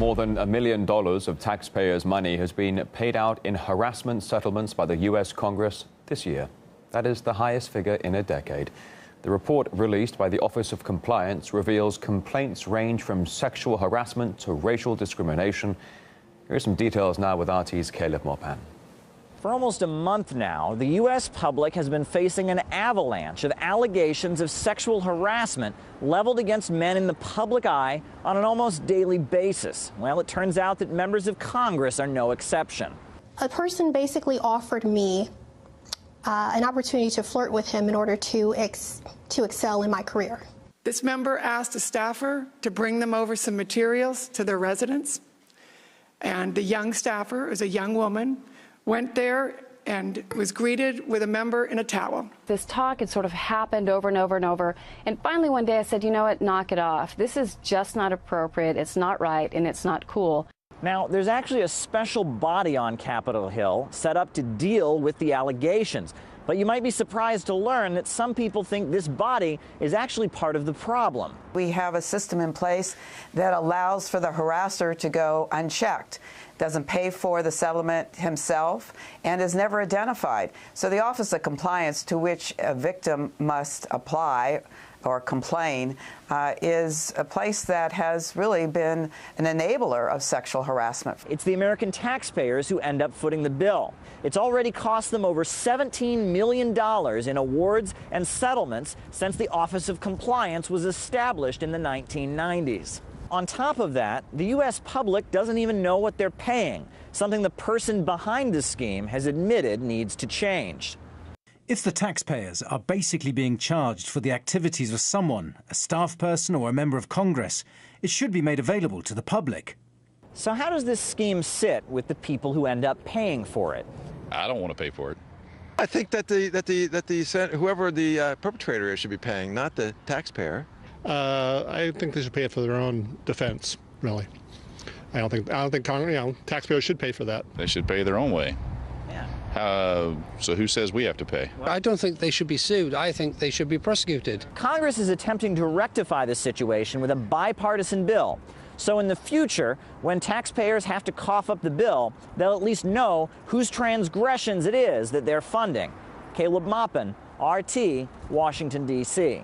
More than $1 million of taxpayers' money has been paid out in harassment settlements by the U.S. Congress this year. That is the highest figure in a decade. The report released by the Office of Compliance reveals complaints range from sexual harassment to racial discrimination. Here are some details now with RT's Caleb Maupin. For almost a month now, the U.S. public has been facing an avalanche of allegations of sexual harassment leveled against men in the public eye on an almost daily basis. Well, it turns out that members of Congress are no exception. A person basically offered me an opportunity to flirt with him in order to excel in my career. This member asked a staffer to bring them over some materials to their residence, and the young staffer, who's a young woman, went there and was greeted with a member in a towel. This talk had sort of happened over and over and over. And finally one day I said, you know what, knock it off. This is just not appropriate, it's not right, and it's not cool. Now, there's actually a special body on Capitol Hill set up to deal with the allegations. But you might be surprised to learn that some people think this body is actually part of the problem. We have a system in place that allows for the harasser to go unchecked, doesn't pay for the settlement himself, and is never identified. So the Office of Compliance, to which a victim must apply or complain, is a place that has really been an enabler of sexual harassment. It's the American taxpayers who end up footing the bill. It's already cost them over $17 million in awards and settlements since the Office of Compliance was established in the 1990s. On top of that, the U.S. public doesn't even know what they're paying, something the person behind the scheme has admitted needs to change. If the taxpayers are basically being charged for the activities of someone, a staff person or a member of Congress, it should be made available to the public. So how does this scheme sit with the people who end up paying for it? I don't want to pay for it. I think that whoever the perpetrator is should be paying, not the taxpayer. I think they should pay it for their own defense, really. I don't think taxpayers should pay for that. They should pay their own way. Yeah. So who says we have to pay? I don't think they should be sued. I think they should be prosecuted. Congress is attempting to rectify this situation with a bipartisan bill. So in the future, when taxpayers have to cough up the bill, they'll at least know whose transgressions it is that they're funding. Caleb Maupin, RT, Washington, D.C.